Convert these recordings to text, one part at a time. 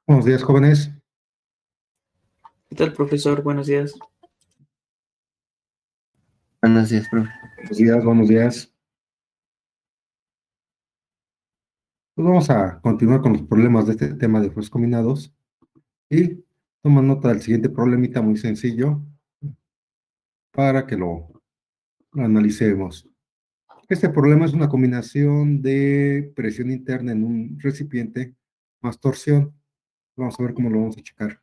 Buenos días, jóvenes. ¿Qué tal, profesor? Buenos días. Buenos días, profe. Buenos días, buenos días. Pues vamos a continuar con los problemas de este tema de fuerzas combinados y toma nota del siguiente problemita muy sencillo para que lo analicemos. Este problema es una combinación de presión interna en un recipiente más torsión. Vamos a ver cómo lo vamos a checar.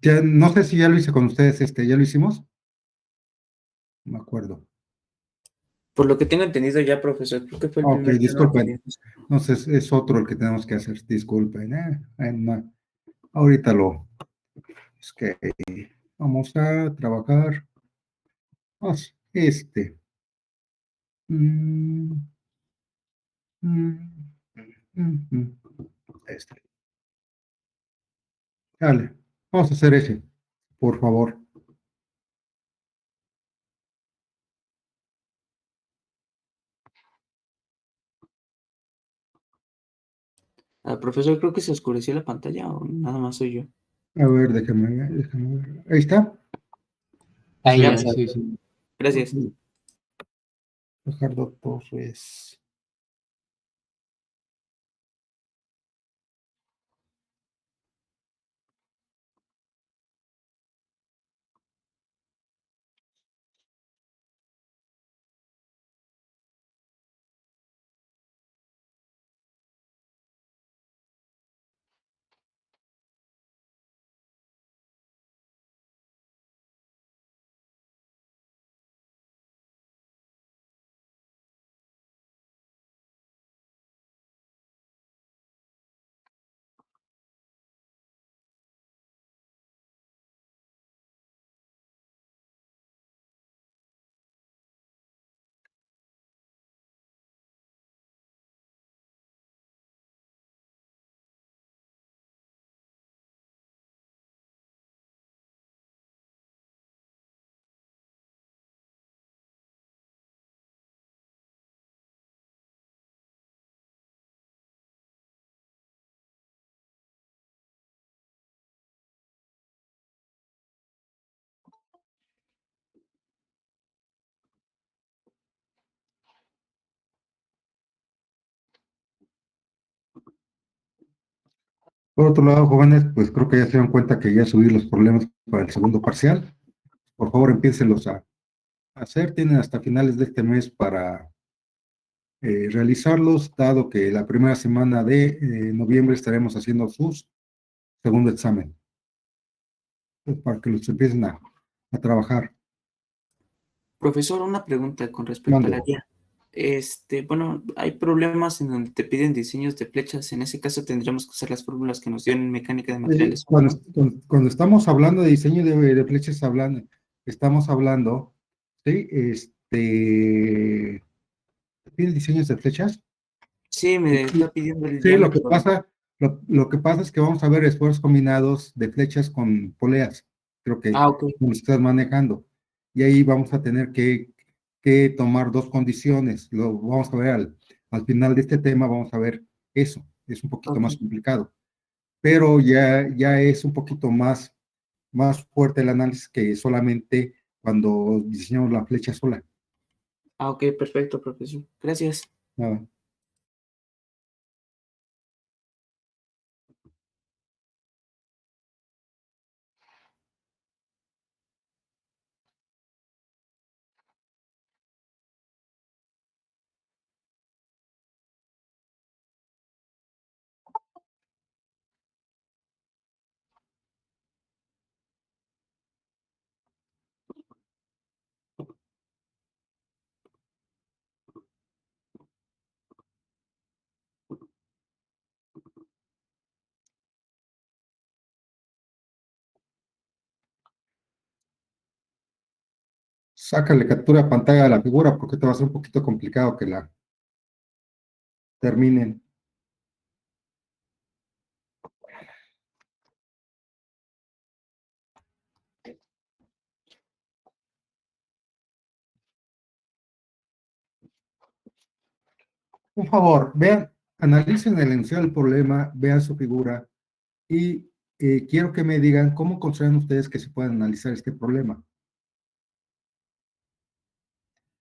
Ya, no sé si ya lo hice con ustedes, ¿ya lo hicimos? No me acuerdo. Por lo que tengo entendido ya, profesor, creo que fue el Ok, primer tema que disculpen. vimos. Entonces es otro el que tenemos que hacer. Disculpen. No. Ahorita es que vamos a trabajar. Vamos, Mm, mm, mm. Este. Dale, vamos a hacer ese, por favor. Profesor, creo que se oscureció la pantalla o nada más soy yo. A ver, déjame ver. Ahí está. Ahí Ya, ya, sí. gracias. Ok. Ricardo Torres. Por otro lado, jóvenes, pues creo que ya se dan cuenta que ya subí los problemas para el segundo parcial. Por favor, empiénselos a hacer. Tienen hasta finales de este mes para realizarlos, dado que la primera semana de noviembre estaremos haciendo su segundo examen, pues, para que los empiecen a trabajar. Profesor, una pregunta con respecto a Mande. la guía. Bueno, hay problemas en donde te piden diseños de flechas. En ese caso tendríamos que usar las fórmulas que nos dio en mecánica de materiales. Cuando estamos hablando de diseño de flechas, estamos hablando, ¿sí? ¿Tiene diseños de flechas? Sí, me está pidiendo el Sí, diámetro. lo que pasa es que vamos a ver esfuerzos combinados de flechas con poleas, creo que Ok. nos estás manejando. Y ahí vamos a tener que tomar dos condiciones. Lo vamos a ver al final de este tema, vamos a ver eso. Es un poquito Ok. más complicado, pero ya es un poquito más fuerte el análisis que solamente cuando diseñamos la flecha sola. Ok, perfecto, profesor. Gracias. Nada. Sácale captura de pantalla a la figura porque te va a ser un poquito complicado que la terminen. Un favor, vean, analicen el enunciado del problema, vean su figura y quiero que me digan cómo consideran ustedes que se puede analizar este problema.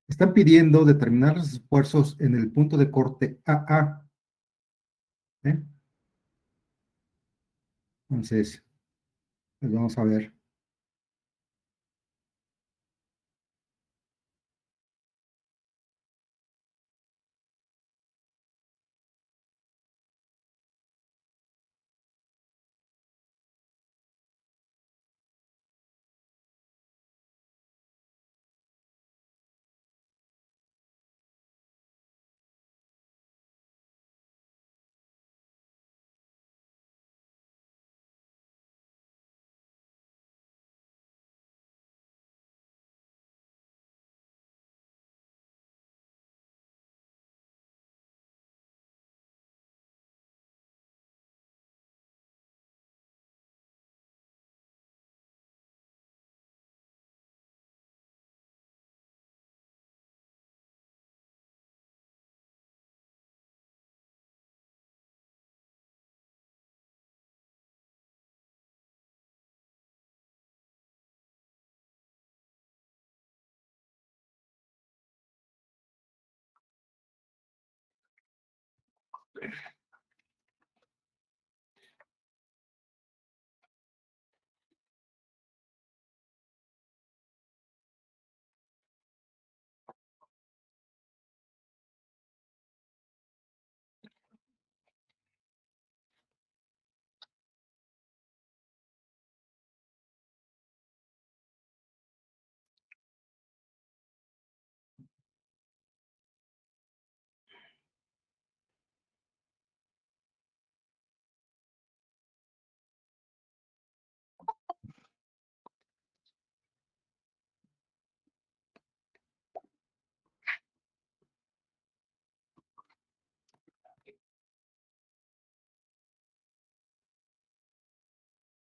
Están pidiendo determinar los esfuerzos en el punto de corte AA. ¿Eh? Entonces, pues vamos a ver.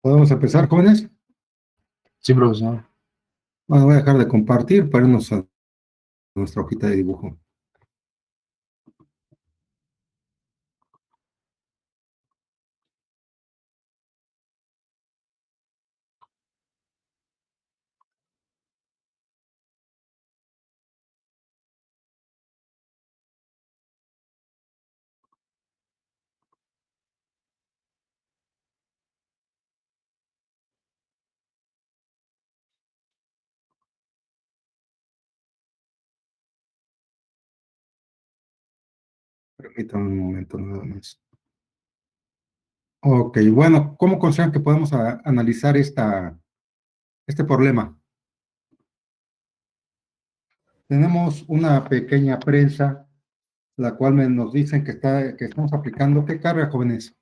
¿Podemos empezar, jóvenes? Sí, profesor. Bueno, voy a dejar de compartir para irnos a nuestra hojita de dibujo. Permítanme un momento nada más. Ok, bueno, ¿cómo consideran que podemos analizar este problema? Tenemos una pequeña prensa, la cual nos dicen que estamos aplicando. ¿Qué carga, jóvenes?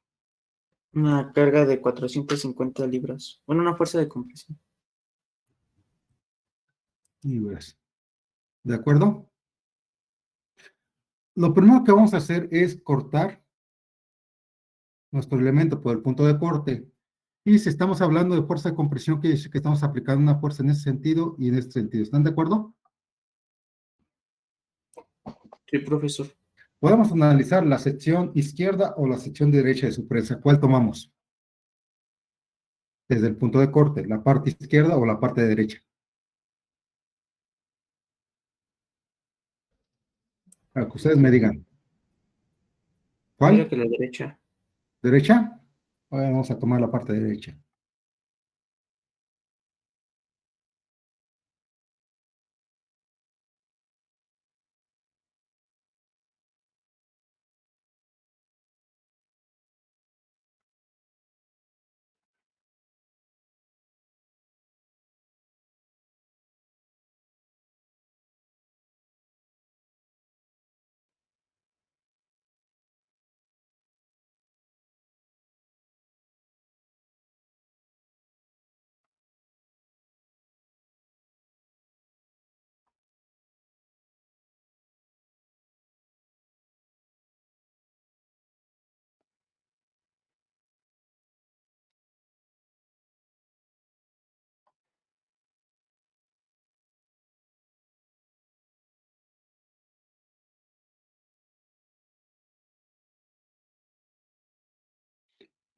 Una carga de 450 libras. Bueno, una fuerza de compresión. Libras. ¿De acuerdo? Lo primero que vamos a hacer es cortar nuestro elemento por el punto de corte. Y si estamos hablando de fuerza de compresión, quiere decir que estamos aplicando una fuerza en ese sentido y en este sentido. ¿Están de acuerdo? Sí, profesor. Podemos analizar la sección izquierda o la sección derecha de su prensa. ¿Cuál tomamos? Desde el punto de corte, la parte izquierda o la parte derecha. Para que ustedes me digan. Mira ¿Cuál? que la derecha. ¿Derecha? Bueno, vamos a tomar la parte derecha.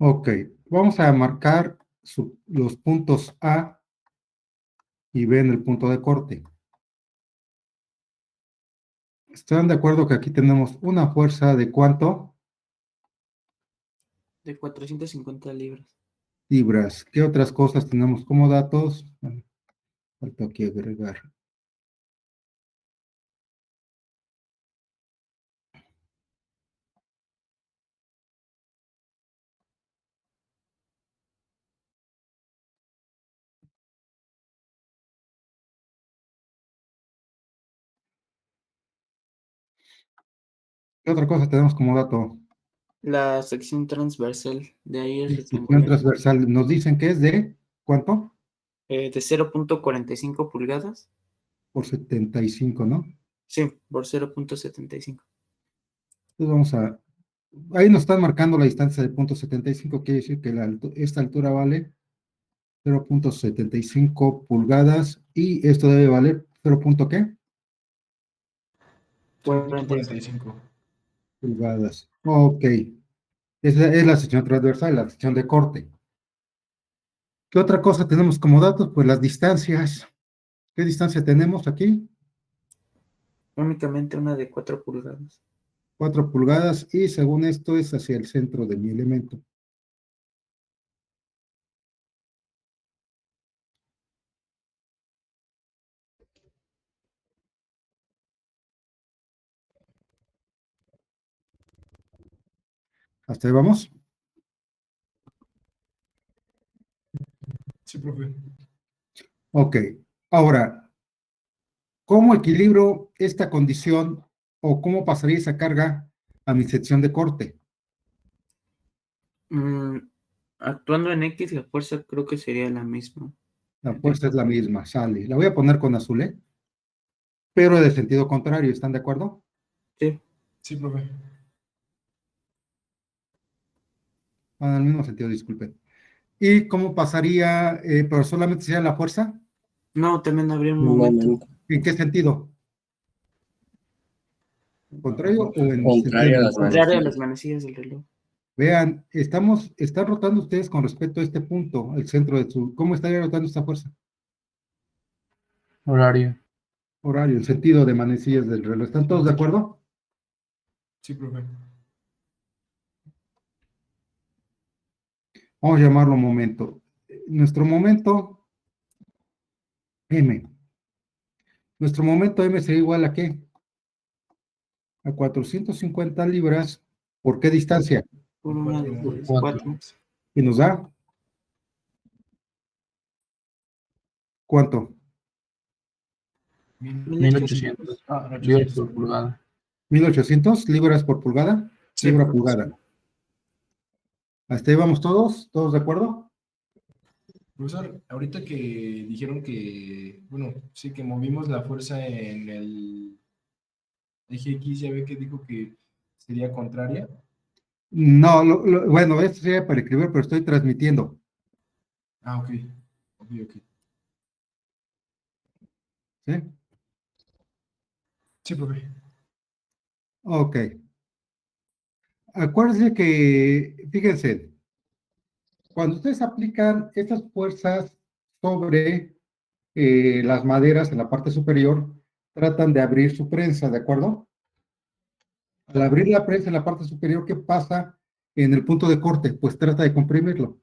Ok, vamos a marcar los puntos A y B en el punto de corte. ¿Están de acuerdo que aquí tenemos una fuerza de cuánto? De 450 libras. Libras. ¿Qué otras cosas tenemos como datos? Bueno, falta aquí agregar. ¿Qué otra cosa tenemos como dato? La sección transversal de ahí es Sección rectangular. transversal. Nos dicen que es de ¿cuánto? De 0.45 pulgadas. Por 75, ¿no? Sí, por 0.75. Entonces vamos a... Ahí nos están marcando la distancia de punto 75, quiere decir que esta altura vale 0.75 pulgadas y esto debe valer 0. ¿Qué? 0.45. Pulgadas. Ok. Esa es la sección transversal, la sección de corte. ¿Qué otra cosa tenemos como datos? Pues las distancias. ¿Qué distancia tenemos aquí? Únicamente una de 4 pulgadas. 4 pulgadas y según esto es hacia el centro de mi elemento. ¿Hasta ahí vamos? Sí, profe. Ok. Ahora, ¿cómo equilibro esta condición o cómo pasaría esa carga a mi sección de corte? Mm, Actuando en X, la fuerza creo que sería la misma. La fuerza es la misma, sale. La voy a poner con azul, ¿eh? Pero de sentido contrario, ¿están de acuerdo? Sí, Sí, profe. En el mismo sentido, disculpen. ¿Y cómo pasaría, pero solamente sería la fuerza? no, también habría un Un momento momento. ¿En qué sentido? ¿Contrario o en sentido Contrario a las inverso? contrario a manecillas. las manecillas del reloj. Vean, están rotando ustedes con respecto a este punto, el centro de su. ¿Cómo estaría rotando esta fuerza? Horario. Horario, el sentido de manecillas del reloj. ¿Están todos de acuerdo? Sí, profe. Vamos a llamarlo momento. Nuestro momento M. Nuestro momento M sería igual a ¿qué? A 450 libras. ¿Por qué distancia? Por una Por de 4. 4. Y nos da ¿cuánto? 1800 libras por pulgada. 1800 libras por pulgada. Sí, Libra profe. pulgada. ¿Hasta ahí vamos todos? ¿Todos de acuerdo? Profesor, ahorita que dijeron que, bueno, sí, que movimos la fuerza en el eje X, ya ve que dijo que sería contraria. No, bueno, esto sería para escribir, pero estoy transmitiendo. Ah, ok. Ok, ok. ¿Sí? Sí, profe. Ok. Acuérdense que, fíjense, cuando ustedes aplican estas fuerzas sobre las maderas en la parte superior, tratan de abrir su prensa, ¿de acuerdo? Al abrir la prensa en la parte superior, ¿qué pasa en el punto de corte? Pues trata de comprimirlo.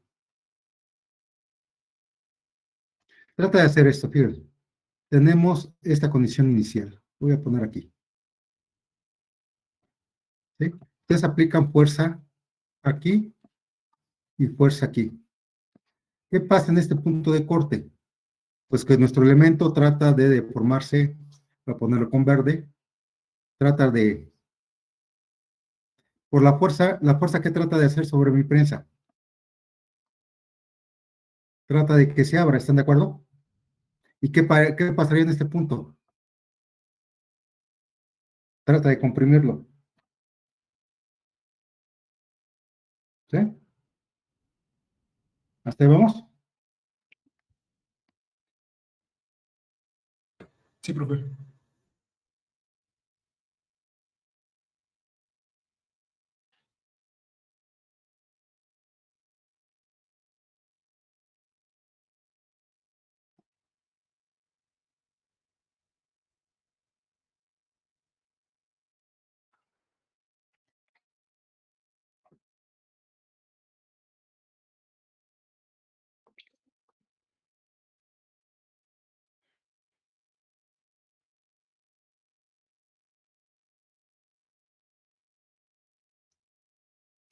Trata de hacer esto, fíjense. Tenemos esta condición inicial. Voy a poner aquí. ¿Sí? Ustedes aplican fuerza aquí y fuerza aquí. ¿Qué pasa en este punto de corte? Pues que nuestro elemento trata de deformarse, para ponerlo con verde, trata de, por la fuerza que trata de hacer sobre mi prensa, trata de que se abra, ¿están de acuerdo? ¿Y qué pasaría en este punto? Trata de comprimirlo, ¿sí? ¿Hasta ahí vamos? Sí, profe.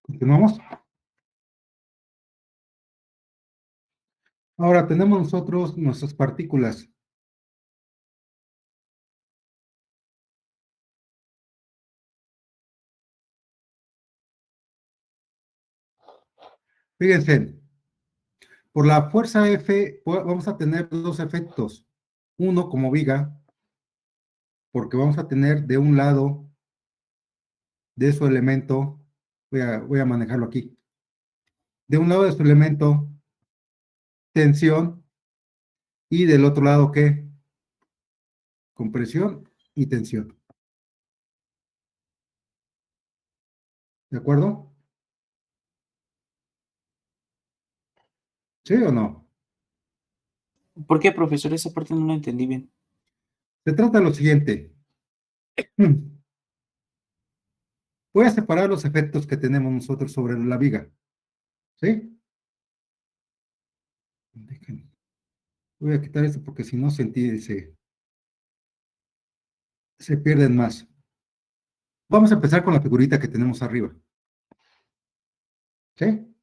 Continuamos. Ahora tenemos nosotros nuestras partículas. Fíjense, por la fuerza F vamos a tener dos efectos. Uno como viga, porque vamos a tener de un lado de su elemento, voy a manejarlo aquí, de un lado de su elemento tensión y del otro lado, ¿qué? Compresión y tensión. ¿De acuerdo? ¿Sí o no? ¿Por qué, profesor? Esa parte no la entendí bien. Se trata de lo siguiente. Voy a separar los efectos que tenemos nosotros sobre la viga. ¿Sí? Voy a quitar esto porque si no se pierden más. Vamos a empezar con la figurita que tenemos arriba. ¿Sí?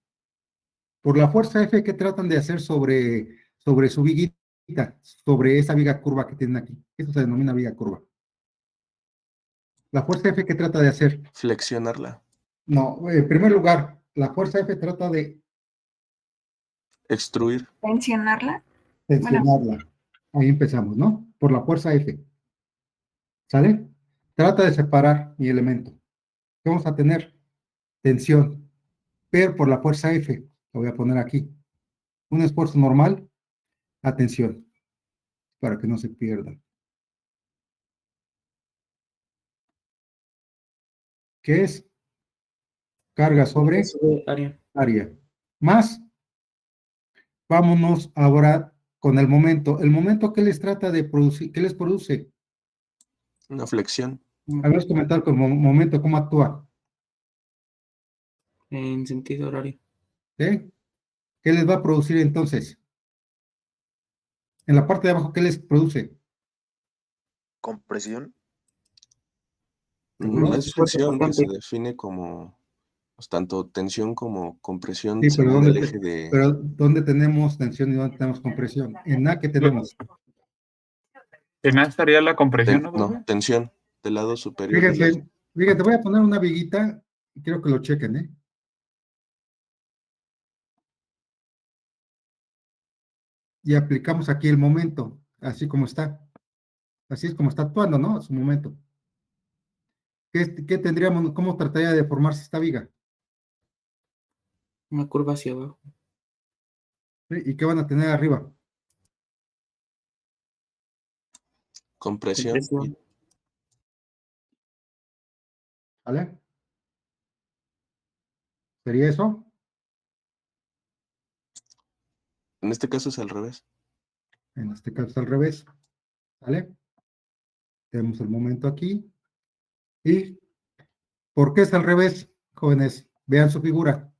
Por la fuerza F que tratan de hacer sobre su viguita, sobre esa viga curva que tienen aquí. Esto se denomina viga curva. La fuerza F que trata de hacer. Flexionarla. No, en primer lugar, la fuerza F trata de Extruir. Tensionarla. tensionarla. Ahí empezamos, ¿no? Por la fuerza F. ¿Sale? Trata de separar mi elemento. ¿Qué vamos a tener? Tensión. Pero por la fuerza F, lo voy a poner aquí. Un esfuerzo normal, atención, para que no se pierda. ¿Qué es? Carga sobre Área. área. Más, vámonos ahora con el momento. ¿El momento qué les trata de producir? ¿Qué les produce? Una flexión. Habíamos comentado con el momento cómo actúa. En sentido horario. ¿Sí? ¿Qué les va a producir entonces? En la parte de abajo, ¿qué les produce? Compresión. ¿Seguro? Es fricción que se define como pues, tanto tensión como compresión Sí, pero según el eje de... pero ¿dónde tenemos tensión y dónde tenemos compresión? En A, ¿qué tenemos? En A estaría la compresión, ¿no, no, profe? tensión del lado superior. del lado- Fíjate, voy a poner una viguita y quiero que lo chequen, ¿eh? Y aplicamos aquí el momento, así como está. Así es como está actuando, ¿no? Su momento. ¿Qué tendríamos? ¿Cómo trataría de formarse esta viga? Una curva hacia abajo. ¿Sí? ¿Y qué van a tener arriba? Compresión. Compresión. ¿Vale? ¿Sería eso? En este caso es al revés. En este caso es al revés. ¿Vale? Tenemos el momento aquí. ¿Y por qué es al revés, jóvenes? Vean su figura.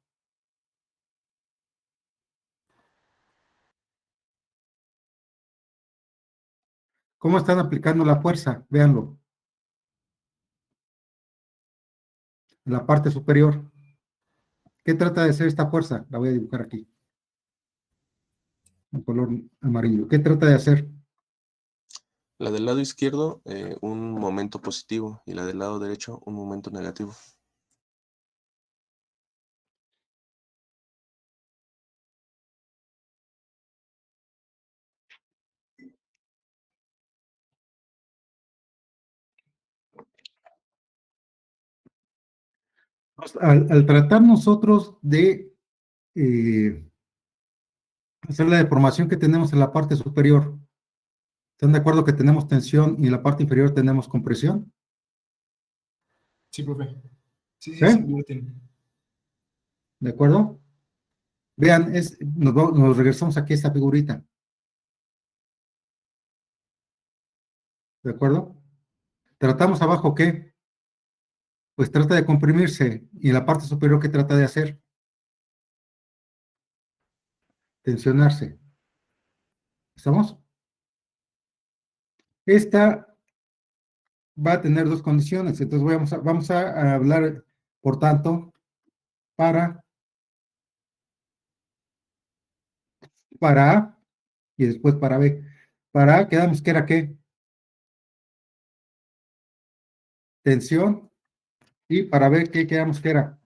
¿Cómo están aplicando la fuerza? Véanlo. En la parte superior. ¿Qué trata de hacer esta fuerza? La voy a dibujar aquí. En color amarillo. ¿Qué trata de hacer? La del lado izquierdo, un momento positivo, y la del lado derecho, un momento negativo. Al tratar nosotros de hacer la deformación que tenemos en la parte superior, ¿están de acuerdo que tenemos tensión y en la parte inferior tenemos compresión? Sí, profe. Sí, ¿Sí? se invierten. ¿De acuerdo? Vean, nos regresamos aquí a esta figurita. ¿De acuerdo? Tratamos abajo, ¿qué? Pues trata de comprimirse. Y en la parte superior, ¿qué trata de hacer? Tensionarse. ¿Estamos? Esta va a tener dos condiciones. Entonces vamos a hablar, por tanto, para A y después para B. Para A quedamos que era ¿qué? Tensión. Y para B, ¿qué quedamos que era?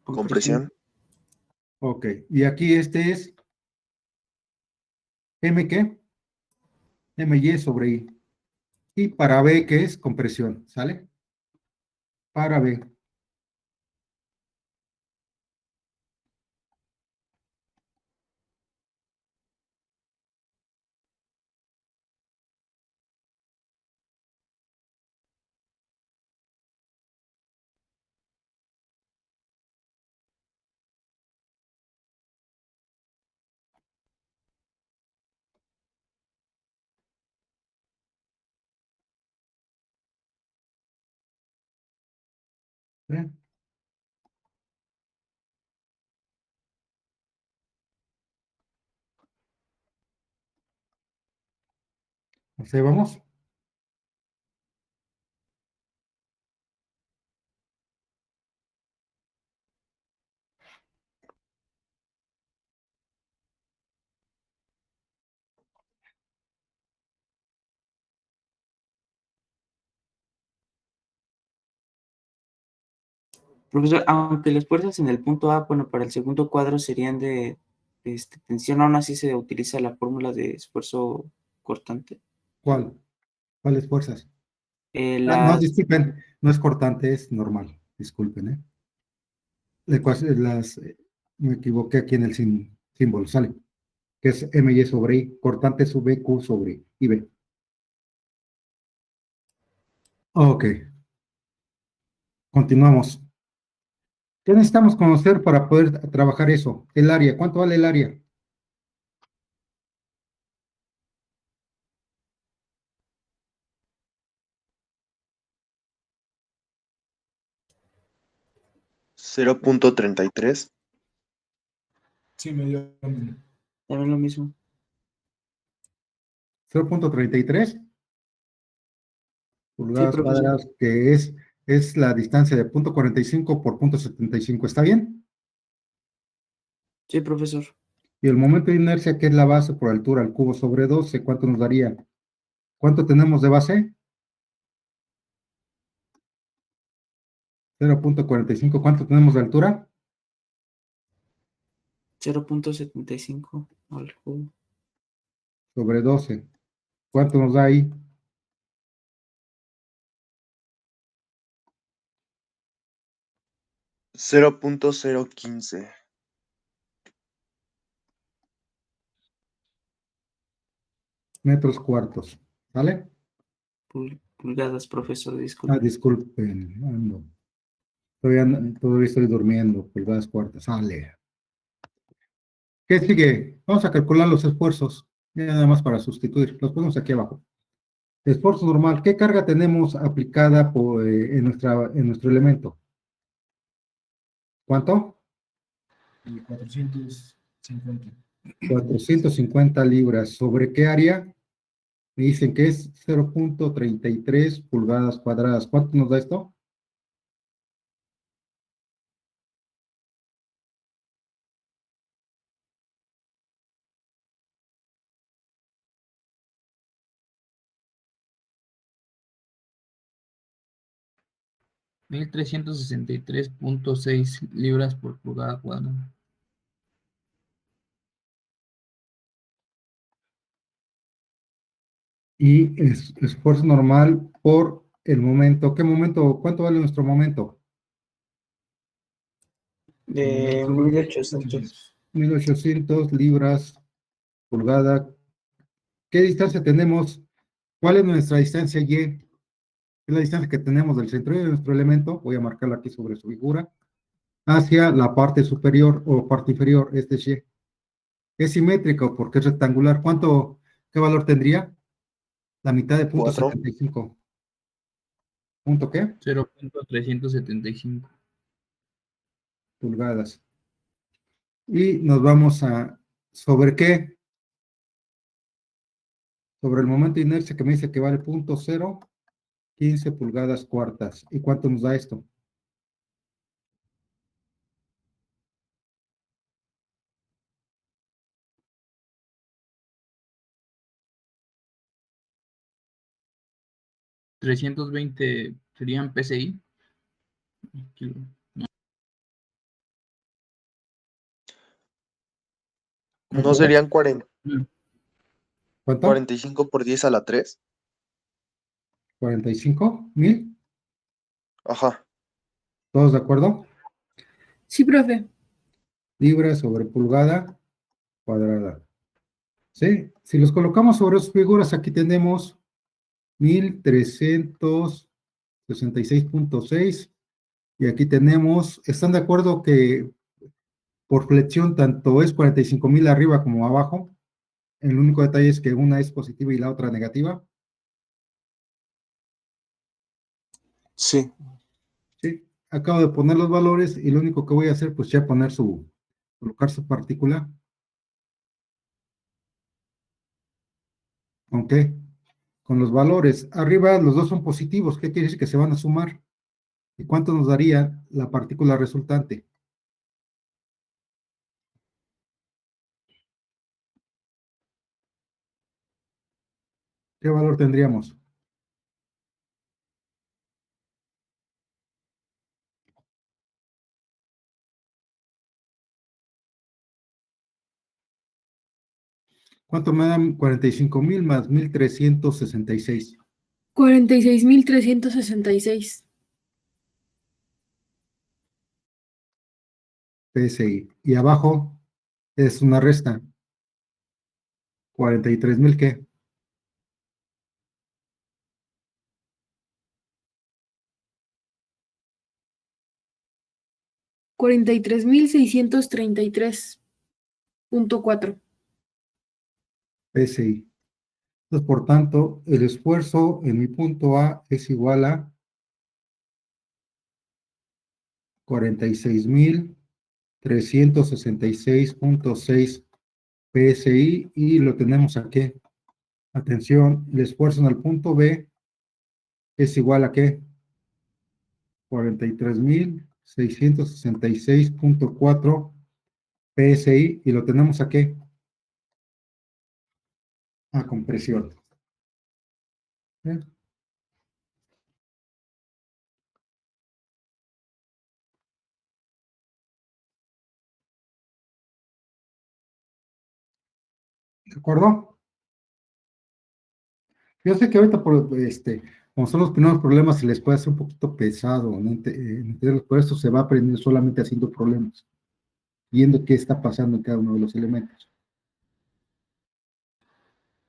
Compresión. Ok. Y aquí este es M, ¿qué? MY sobre I. Y para B, ¿qué es? Compresión. ¿Sale? Para B. ¿Eh? Observamos. Profesor, aunque las fuerzas en el punto A, bueno, para el segundo cuadro serían de tensión, aún así se utiliza la fórmula de esfuerzo cortante. ¿Cuál? ¿Cuáles fuerzas? No, Las, disculpen, no es cortante, es normal. Disculpen, ¿eh? Me equivoqué aquí en el símbolo, sale. Que es MY sobre I, cortante sub B, Q sobre IB. Ok, continuamos. ¿Qué necesitamos conocer para poder trabajar eso? El área, ¿cuánto vale el área? $0.33. Sí, me dio lo mismo. también lo mismo. 0.33 pulgadas profesor. cuadradas, que es la distancia de 0.45 por 0.75. ¿Está bien? Sí, profesor. Y el momento de inercia, que es la base por altura al cubo sobre 12, ¿cuánto nos daría? ¿Cuánto tenemos de base? 0.45. ¿Cuánto tenemos de altura? 0.75 al cubo. Sobre 12. ¿Cuánto nos da ahí? $0.015. Metros cuartos. ¿Vale? Pulgadas, profesor, Ah, disculpe. disculpen. Todavía estoy durmiendo. Pulgadas cuartas. Sale. ¿Qué sigue? Vamos a calcular los esfuerzos. Ya nada más para sustituir. Los ponemos aquí abajo. Esfuerzo normal. ¿Qué carga tenemos aplicada en nuestro elemento? ¿Cuánto? 450. 450 libras. ¿Sobre qué área? Me dicen que es 0.33 pulgadas cuadradas. ¿Cuánto nos da esto? $1,363.6 por pulgada cuadrada. Y esfuerzo normal por el momento. ¿Qué momento? ¿Cuánto vale nuestro momento? De 1800. 1800 libras pulgada. ¿Qué distancia tenemos? ¿Cuál es nuestra distancia Y? Es la distancia que tenemos del centro de nuestro elemento. Voy a marcarla aquí sobre su figura. Hacia la parte superior o parte inferior. Este es Y. Es simétrico porque es rectangular. ¿Qué valor tendría? La mitad de punto 4. 75. ¿Punto qué? 0.375. Pulgadas. Y nos vamos ¿sobre qué? Sobre el momento de inercia que me dice que vale 0.15 pulgadas cuartas. ¿Y cuánto nos da esto? 320 serían PSI. ¿No serían ¿Cuánto? 45 por 10 a la 3? ¿45,000? Ajá. ¿Todos de acuerdo? Sí, profe. Libras sobre pulgada cuadrada. ¿Sí? Si los colocamos sobre sus figuras, aquí tenemos 1366.6 y aquí tenemos, ¿están de acuerdo que por flexión tanto es 45,000 arriba como abajo? El único detalle es que una es positiva y la otra negativa. Sí, Sí, acabo de poner los valores y lo único que voy a hacer, pues ya poner colocar su partícula. ¿Ok? Con los valores. Arriba los dos son positivos. ¿Qué quiere decir? Que se van a sumar. ¿Y cuánto nos daría la partícula resultante? ¿Qué valor tendríamos? ¿Cuánto me dan 45,000 más 1366? 46,366. PSI. Y abajo es una resta. 43,000, ¿qué? $43,633.4. PSI. Entonces, por tanto, el esfuerzo en mi punto A es igual a 46,366.6 PSI y lo tenemos aquí. Atención, el esfuerzo en el punto B es igual a ¿qué? 43,666.4 PSI y lo tenemos aquí a compresión. ¿Eh? ¿De acuerdo? Yo sé que ahorita como son los primeros problemas, se les puede hacer un poquito pesado, ¿no? Entenderlos. Por eso se va aprendiendo solamente haciendo problemas, viendo qué está pasando en cada uno de los elementos.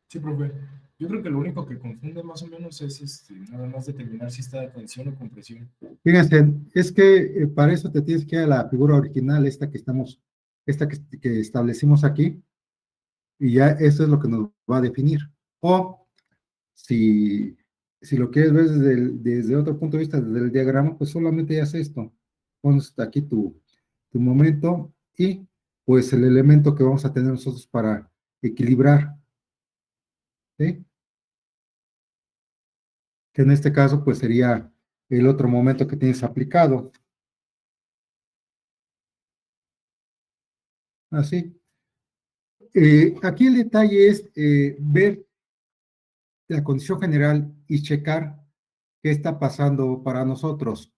Sí, profe. Yo creo que lo único que confunde más o menos es nada más determinar si está de tensión o compresión. Fíjense, es que para eso te tienes que ir a la figura original, esta que establecimos aquí, y ya eso es lo que nos va a definir. O si, si lo quieres ver desde otro punto de vista, desde el diagrama, pues solamente haces esto. Pones aquí tu momento y pues el elemento que vamos a tener nosotros para equilibrar, ¿sí? Que en este caso pues sería el otro momento que tienes aplicado. Así. Aquí el detalle es ver la condición general y checar qué está pasando para nosotros.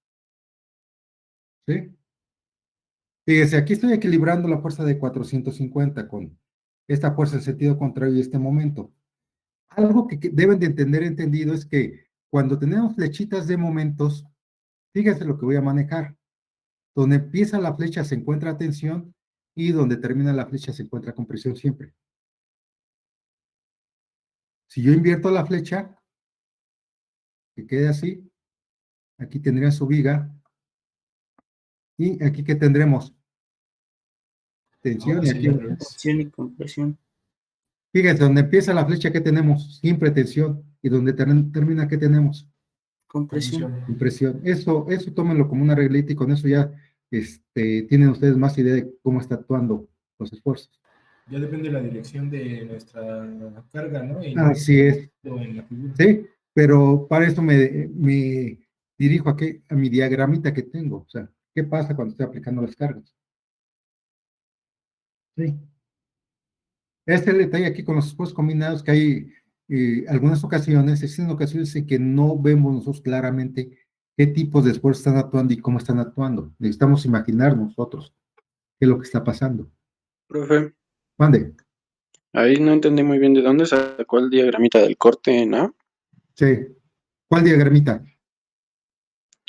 ¿Sí? Fíjense, aquí estoy equilibrando la fuerza de 450 con esta fuerza en sentido contrario y este momento. Algo que deben de entendido es que cuando tenemos flechitas de momentos, fíjense lo que voy a manejar. Donde empieza la flecha se encuentra tensión y donde termina la flecha se encuentra compresión siempre. Si yo invierto la flecha, que quede así, aquí tendría su viga, y aquí que tendremos tensión Ahora y sí, aquí. al revés. Tensión y compresión. Fíjense, donde empieza la flecha, ¿qué tenemos? Siempre tensión. Y donde termina, ¿qué tenemos? Compresión. Compresión. Eso tómenlo como una reglita y con eso ya tienen ustedes más idea de cómo está actuando los esfuerzos. Ya depende de la dirección de nuestra carga, ¿no? Y Así es. en la figura. Sí, pero para eso me dirijo a mi diagramita que tengo. O sea, ¿qué pasa cuando estoy aplicando las cargas? Sí. Este es el detalle aquí con los esfuerzos combinados que hay algunas ocasiones, existen ocasiones en que no vemos nosotros claramente qué tipos de esfuerzos están actuando y cómo están actuando. Necesitamos imaginar nosotros qué es lo que está pasando. Profe, Mande. ahí no entendí muy bien de dónde sacó el diagramita del corte en A, Sí. ¿Cuál diagramita?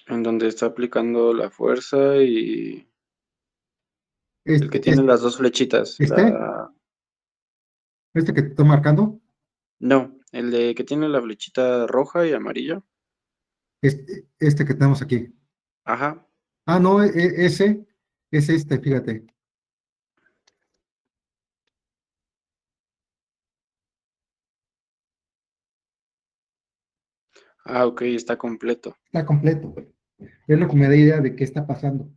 en donde está aplicando la fuerza y el que Este, tiene las dos flechitas. este, este que te estoy marcando, No, el de que tiene la flechita roja y amarilla. este que tenemos aquí. Ajá. Ah, no, ese es este, fíjate. Ah, ok, está completo. Está completo. Es lo que me da idea de qué está pasando.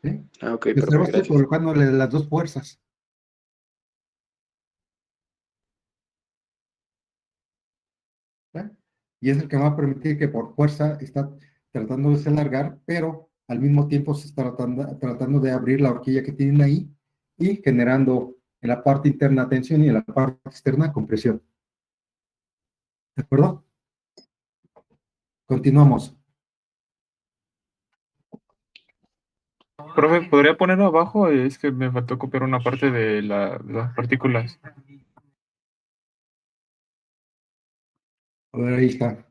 ¿Sí? Ah, ok, Pues ahora profe, estoy gracias. colocándole las dos fuerzas. ¿Sí? Y es el que me va a permitir que por fuerza está tratando de se alargar, pero al mismo tiempo se está tratando de abrir la horquilla que tienen ahí y generando en la parte interna tensión y en la parte externa compresión. ¿De acuerdo? Continuamos. Profe, ¿podría poner abajo? Es que me faltó copiar una parte de las partículas. A ver, ahí está.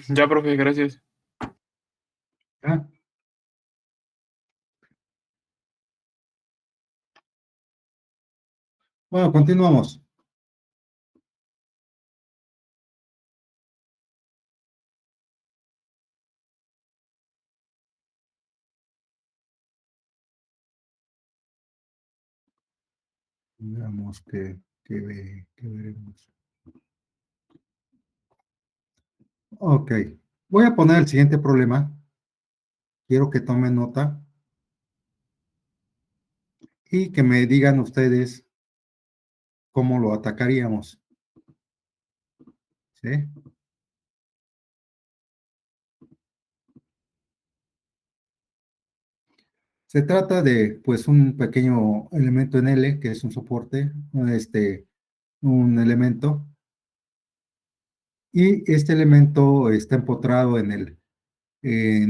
Ya, profe, gracias. ¿Ah? Bueno, continuamos. Veamos qué veremos. Ok. Voy a poner el siguiente problema. Quiero que tomen nota y que me digan ustedes cómo lo atacaríamos. ¿Sí? Se trata de, pues, un pequeño elemento en L, que es un soporte, un elemento, y este elemento está empotrado en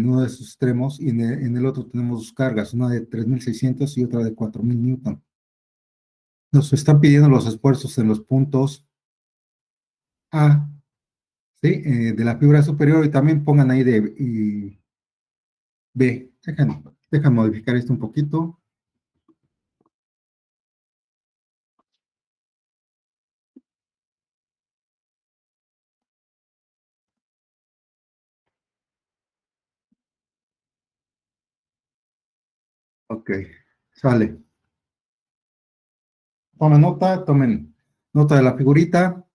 uno de sus extremos, y en el otro tenemos dos cargas, una de 3.600 y otra de 4.000 newton. Nos están pidiendo los esfuerzos en los puntos A, ¿sí? De la fibra superior, y también pongan ahí y B. Dejan modificar esto un poquito. Ok, sale. Tomen nota de la figurita.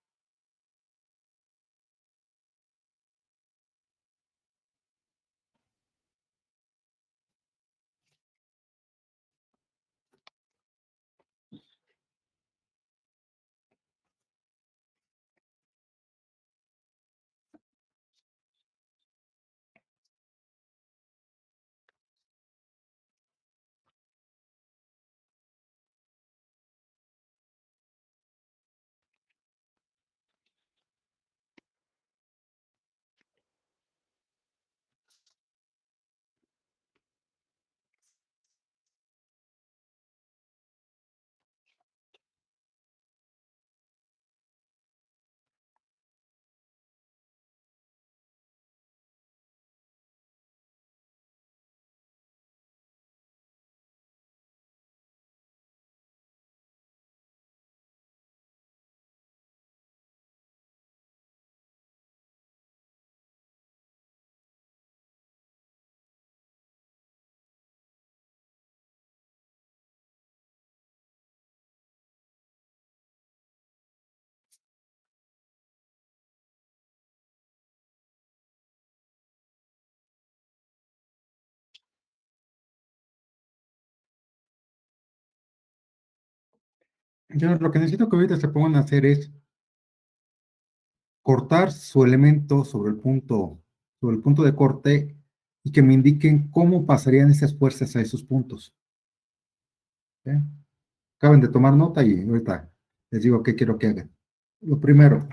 Yo lo que necesito que ahorita se pongan a hacer es cortar su elemento sobre el punto de corte y que me indiquen cómo pasarían esas fuerzas a esos puntos. ¿Sí? Acaben de tomar nota y ahorita les digo qué quiero que hagan. Lo primero,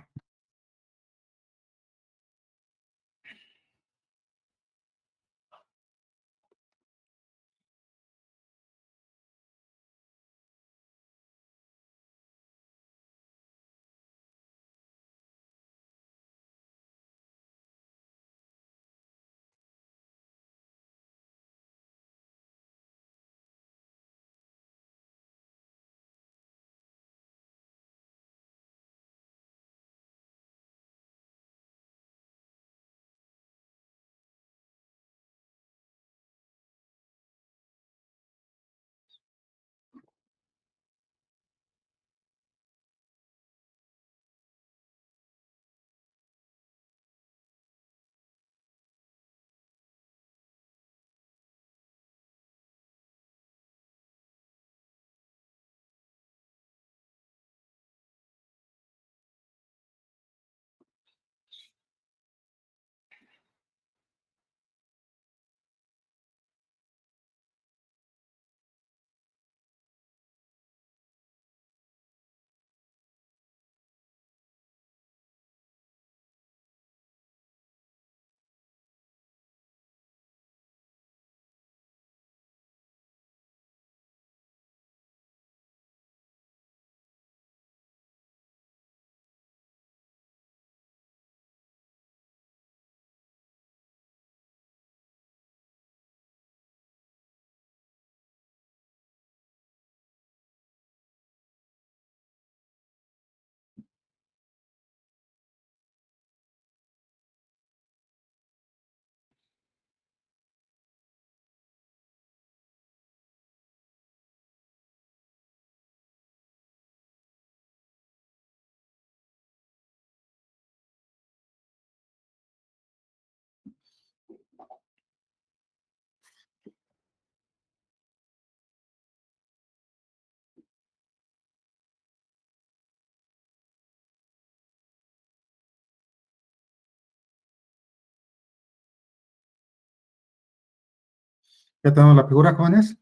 ¿ya tenemos la figura, jóvenes?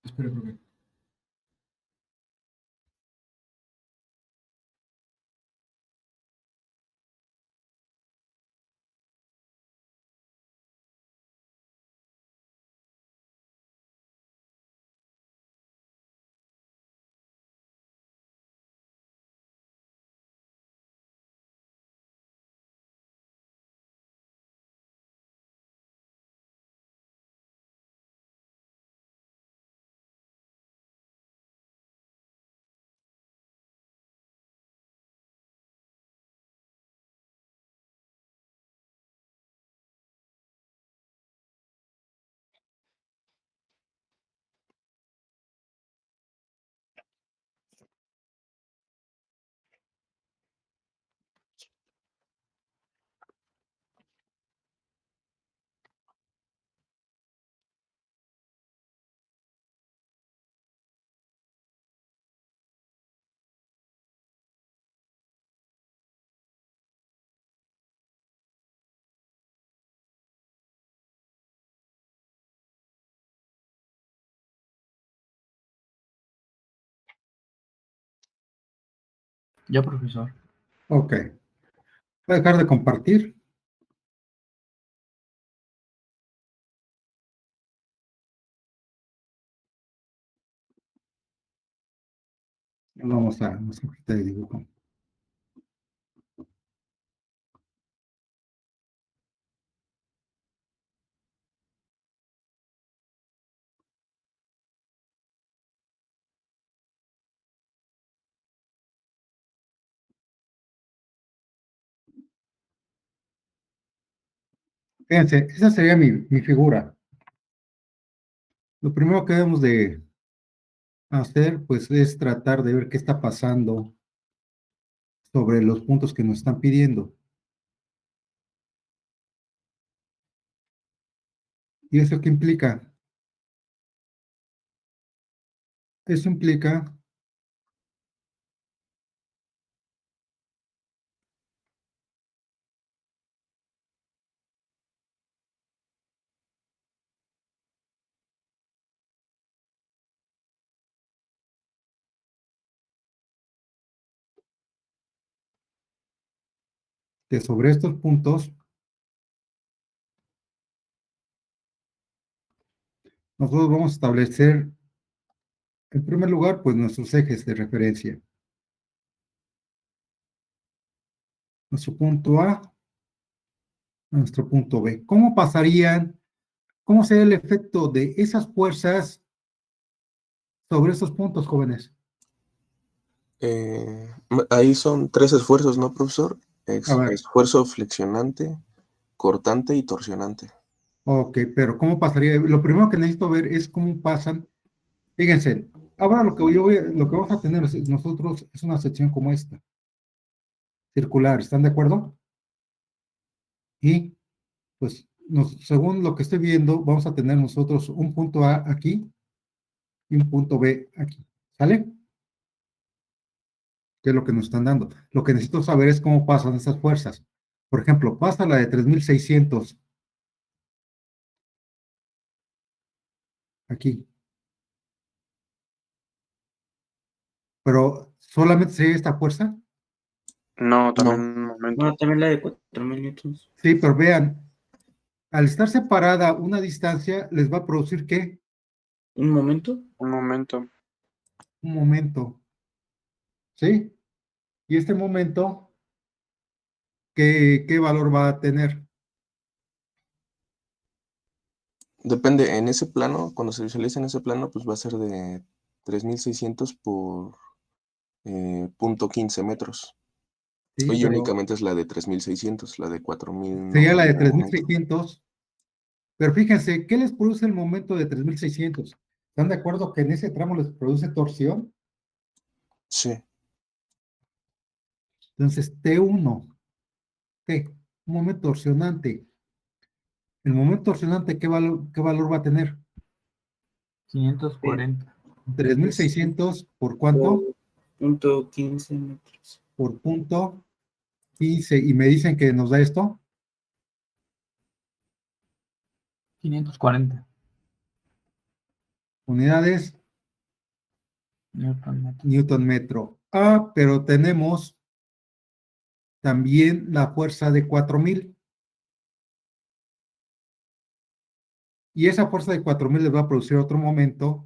Espera, profe. Ya, profesor. Ok. Voy a dejar de compartir. Vamos a nuestra hojita de dibujo. Fíjense, esa sería mi figura. Lo primero que debemos de hacer, pues, es tratar de ver qué está pasando sobre los puntos que nos están pidiendo. ¿Y eso qué implica? Eso implica que sobre estos puntos nosotros vamos a establecer, en primer lugar, pues nuestros ejes de referencia. Nuestro punto A, nuestro punto B. ¿Cómo pasarían? ¿Cómo sería el efecto de esas fuerzas sobre esos puntos, jóvenes? Ahí son 3 esfuerzos, ¿no, profesor? A ver. Esfuerzo flexionante, cortante y torsionante. Ok, pero ¿cómo pasaría? Lo primero que necesito ver es cómo pasan. Fíjense, ahora lo que lo que vamos a tener nosotros es una sección como esta, circular, ¿están de acuerdo? Y pues según lo que estoy viendo, vamos a tener nosotros un punto A aquí y un punto B aquí, ¿sale? ¿Qué es lo que nos están dando? Lo que necesito saber es cómo pasan esas fuerzas. Por ejemplo, pasa la de 3600 aquí. Pero solamente sería esta fuerza. No, también No. un momento. No, también la de 4000 newtons. Sí, pero vean, al estar separada una distancia, les va a producir ¿qué? ¿Un momento? Un momento. Un momento. ¿Sí? Y este momento, ¿qué valor va a tener? Depende, en ese plano, cuando se visualiza en ese plano, pues va a ser de 3600 por punto 15 metros. Sí, Y pero únicamente es la de 3600, la de 4000 sería no la de tiene momento. 3600. Pero fíjense, ¿qué les produce el momento de 3600? ¿Están de acuerdo que en ese tramo les produce torsión? Sí, Entonces, T1, ¿qué? Un momento torsionante. El momento torsionante, qué valor va a tener? 540. 3600 por cuánto? Punto 15 metros. Por punto 15. Y me dicen que nos da esto. 540 Unidades Newton metro. Newton metro. Ah, pero tenemos también la fuerza de 4000. Y esa fuerza de 4000 les va a producir otro momento.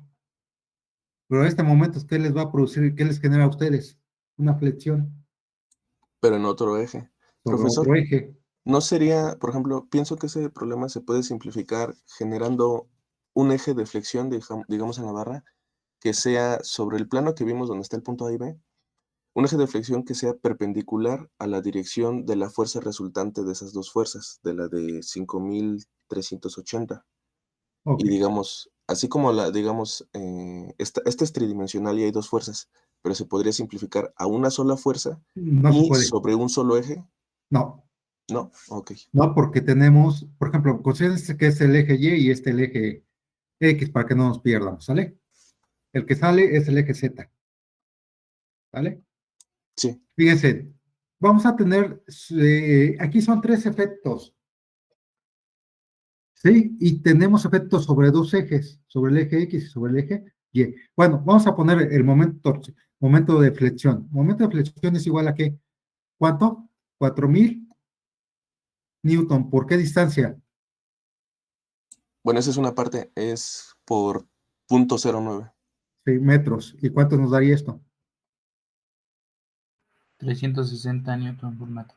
Pero este momento, ¿qué les va a producir? ¿Qué les genera a ustedes? Una flexión pero en otro eje. sobre Profesor, otro eje. ¿no sería, por ejemplo, pienso que ese problema se puede simplificar generando un eje de flexión, digamos en la barra, que sea sobre el plano que vimos donde está el punto A y B, un eje de flexión que sea perpendicular a la dirección de la fuerza resultante de esas dos fuerzas, de la de 5380. Ok, Y digamos, así como digamos, esta es tridimensional y hay dos fuerzas, pero se podría simplificar a una sola fuerza no se y puede. sobre un solo eje, No, ¿no? Ok. no, porque tenemos, por ejemplo, considérense que es el eje Y y el eje X para que no nos pierdamos, ¿sale? El que sale es el eje Z, ¿vale? Sí, Fíjense, vamos a tener, aquí son 3 efectos, ¿sí? Y tenemos efectos sobre 2 ejes, sobre el eje X y sobre el eje Y. Bueno, vamos a poner el momento de flexión. Momento de flexión es igual a ¿qué? ¿Cuánto? 4000 Newton. ¿Por qué distancia? bueno, esa es una parte, es por .09. Sí, metros. ¿Y cuánto nos daría esto? 360 Newton por metro.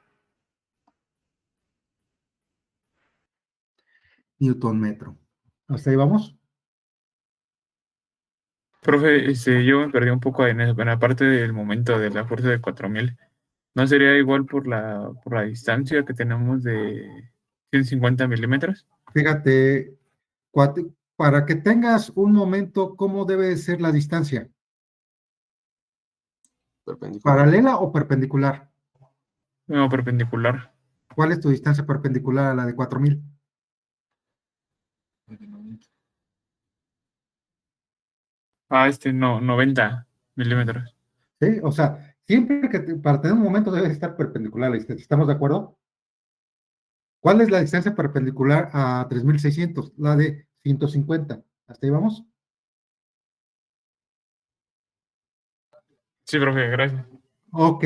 Newton metro. ¿Hasta ahí vamos? Profe, yo me perdí un poco en la parte del momento de la fuerza de 4000. ¿No sería igual por la distancia que tenemos de 150 milímetros? Fíjate, para que tengas un momento, ¿cómo debe ser la distancia? Perpendicular. ¿Paralela o perpendicular? No, perpendicular. ¿Cuál es tu distancia perpendicular a la de 4000? No, 90 milímetros. ¿Sí? O sea, siempre que para tener un momento debe estar perpendicular a la distancia. ¿Estamos de acuerdo? ¿Cuál es la distancia perpendicular a 3600? La de 150. ¿Hasta ahí vamos? Sí, profe, gracias. Ok.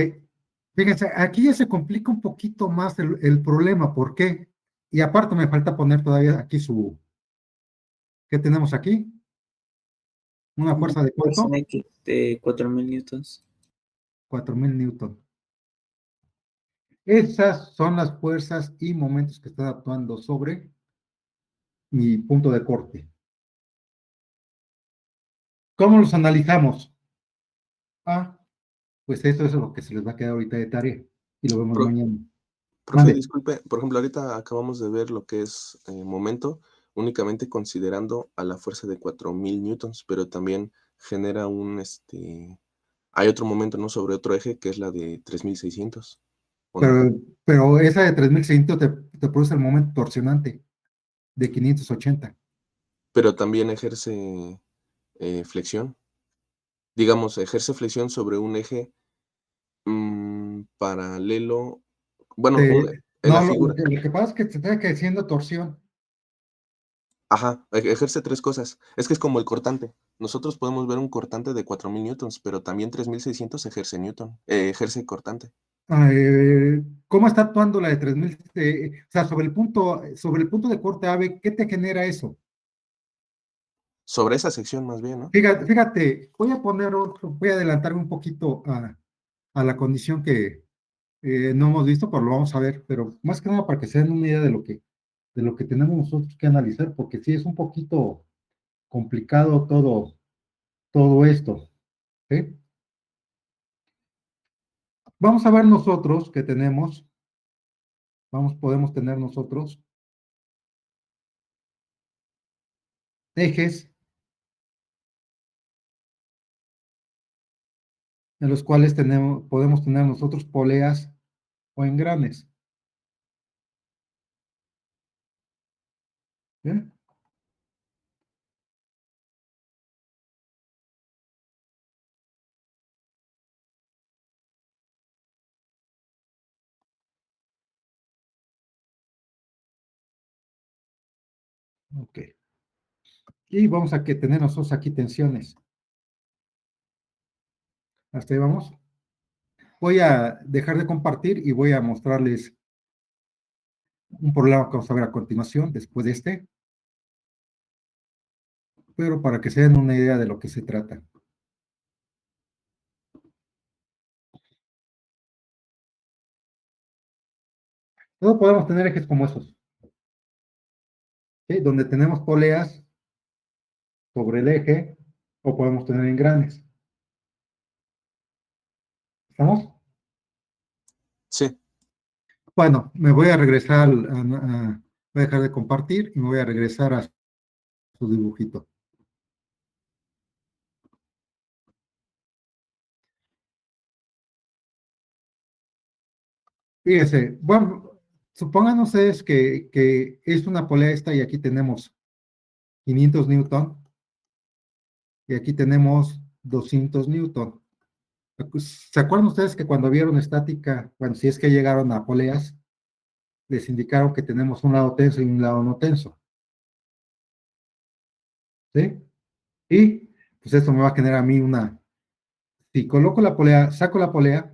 Fíjense, aquí ya se complica un poquito más el problema. ¿Por qué? Y aparte me falta poner todavía aquí ¿qué tenemos aquí? ¿Una fuerza de Fuerza cuánto? X de 4000 newtons. 4000 newton. Esas son las fuerzas y momentos que están actuando sobre mi punto de corte. ¿Cómo los analizamos? Ah, pues eso es lo que se les va a quedar ahorita de tarea y lo vemos Pro- mañana. Profe, Mande. disculpe, por ejemplo, ahorita acabamos de ver lo que es momento, únicamente considerando a la fuerza de 4000 newtons, pero también genera hay otro momento, ¿no? Sobre otro eje que es la de 3600, ¿o no? Pero esa de 3600 te produce el momento torsionante de 580. Pero también ejerce flexión. Digamos, ejerce flexión sobre un eje paralelo. Bueno, en la No, figura. lo que pasa es que te está creciendo torsión. Ajá, ejerce tres cosas. Es que es como el cortante. Nosotros podemos ver un cortante de 4000 newtons, pero también 3600 ejerce ejerce cortante. ¿Cómo está actuando la de 3000? O sea, sobre el punto de corte AVE, ¿qué te genera eso? Sobre esa sección más bien, ¿no? Fíjate, voy a adelantarme un poquito a la condición que no hemos visto, pero lo vamos a ver, pero más que nada para que se den una idea de lo que tenemos nosotros que analizar, porque sí es un poquito complicado todo esto, ¿sí? Vamos a ver nosotros que podemos tener nosotros ejes en los cuales podemos tener nosotros poleas o engranes. ¿Bien? Ok. Y vamos a tener nosotros aquí tensiones. Hasta ahí vamos. Voy a dejar de compartir y voy a mostrarles un problema que vamos a ver a continuación, después de este, pero para que se den una idea de lo que se trata. Luego podemos tener ejes como esos, ¿sí? Donde tenemos poleas sobre el eje o podemos tener engranes. ¿Estamos? Sí. Bueno, me voy a regresar, voy a dejar de compartir y me voy a regresar a su dibujito. Fíjense, bueno, supongan ustedes que es una polea esta y aquí tenemos 500 newton y aquí tenemos 200 newton. ¿Se acuerdan ustedes que cuando vieron estática, bueno, si es que llegaron a poleas, les indicaron que tenemos un lado tenso y un lado no tenso? ¿Sí? Y pues esto me va a generar a mí si coloco la polea, saco la polea,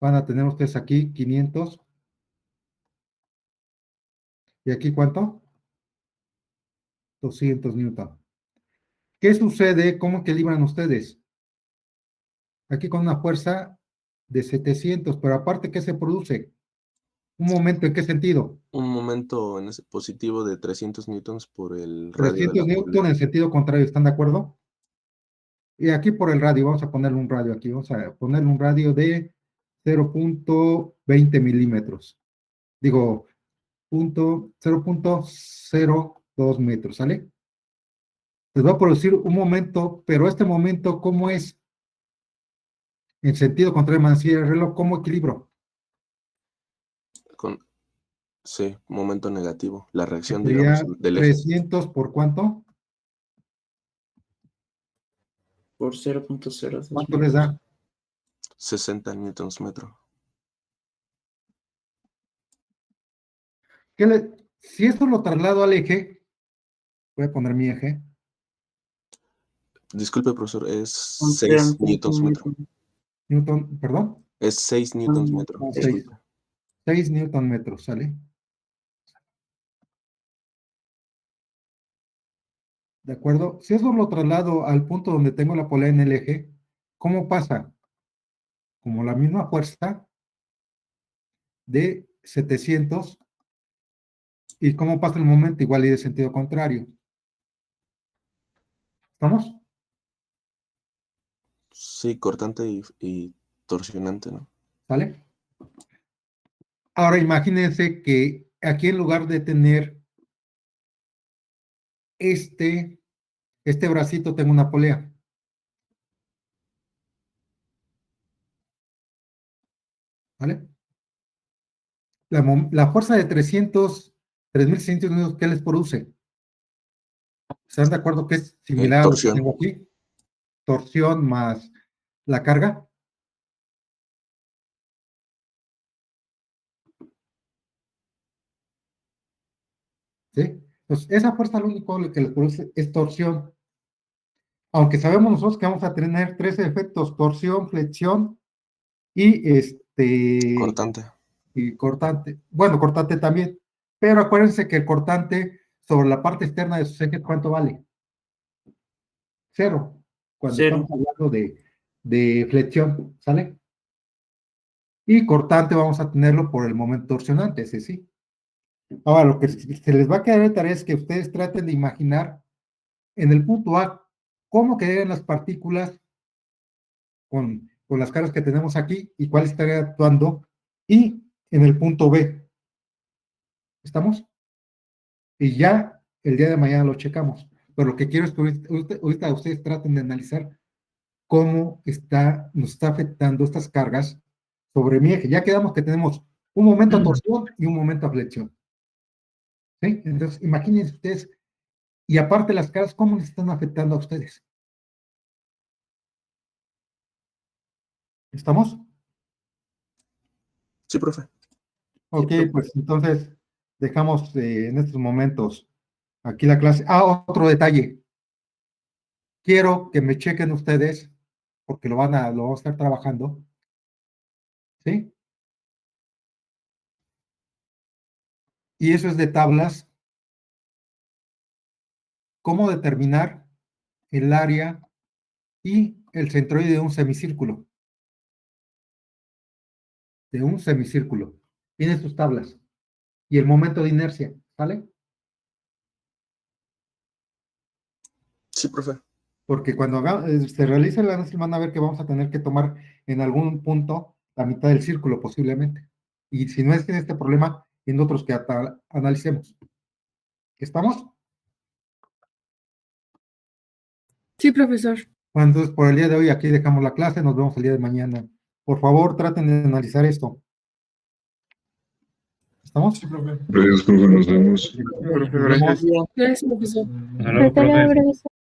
van a tener ustedes aquí 500 y aquí ¿cuánto? 200 newton. ¿Qué sucede? ¿Cómo equilibran ustedes? Aquí con una fuerza de 700, pero aparte, ¿qué se produce? ¿Un momento en qué sentido? Un momento en ese positivo de 300 newtons por el radio de 300 la newton polea. en sentido contrario, ¿están de acuerdo? Y aquí por el radio, vamos a ponerle un radio aquí, vamos a ponerle un radio de 0.20 milímetros. Digo, 0.02 metros, ¿sale? Les va a producir un momento, pero este momento, ¿cómo es? En sentido contrario, me decía el reloj, ¿cómo equilibro? Sí, momento negativo. La reacción, Sería digamos, del eje. 300 por ¿cuánto? Por 0.02 ¿Cuánto les da? 60 newtons metro. Si esto lo traslado al eje, voy a poner mi eje, Disculpe, profesor, es Son 6 30 newtons metro. Newton, perdón, Es 6 newtons metro. son Disculpe. 6 Newton metros, ¿sale? ¿De acuerdo? Si eso lo traslado al punto donde tengo la polea en el eje, ¿cómo pasa? Como la misma fuerza de 700, ¿y cómo pasa el momento? Igual y de sentido contrario. ¿Estamos? Sí, cortante y torsionante, ¿no? ¿Sale? Ahora imagínense que aquí en lugar de tener este bracito, tengo una polea. ¿Vale? La fuerza de 3.600 newtons, ¿qué les produce? ¿Están de acuerdo que es similar a lo que Torsión. tengo aquí? Torsión más la carga. ¿Sí? Entonces, esa fuerza lo único que le produce es torsión. Aunque sabemos nosotros que vamos a tener 3 efectos: torsión, flexión y Cortante. y cortante. Bueno, cortante también. Pero acuérdense que el cortante sobre la parte externa de sus ejes, ¿cuánto vale? 0. Cuando 0. estamos hablando de flexión, ¿sale? Y cortante vamos a tenerlo por el momento torsionante, ese sí. Ahora, lo que se les va a quedar de tarea es que ustedes traten de imaginar en el punto A cómo quedarían las partículas con las caras que tenemos aquí y cuál estaría actuando, y en el punto B. ¿Estamos? Y ya el día de mañana lo checamos. Pero lo que quiero es que ahorita ustedes traten de analizar cómo nos está afectando estas cargas sobre mi eje. Ya quedamos que tenemos un momento a torsión y un momento a flexión. ¿Sí? Entonces, imagínense ustedes, y aparte las caras, ¿cómo les están afectando a ustedes? ¿Estamos? Sí, profe. Ok, pues entonces dejamos en estos momentos aquí la clase. Ah, otro detalle. Quiero que me chequen ustedes, porque lo vamos a estar trabajando. ¿Sí? Y eso es de tablas. ¿Cómo determinar el área y el centroide de un semicírculo? De un semicírculo. Tiene sus tablas. Y el momento de inercia, ¿vale? Sí, profe. Porque cuando se realice el análisis van a ver que vamos a tener que tomar en algún punto la mitad del círculo posiblemente. Y si no es en este problema, en otros que analicemos. ¿Estamos? Sí, profesor. Bueno, entonces por el día de hoy aquí dejamos la clase, nos vemos el día de mañana. Por favor, traten de analizar esto. ¿Estamos? Sí, profe. Gracias, profe, nos vemos. Profe, Nos vemos. gracias. Gracias, profesor. Hasta luego, profe.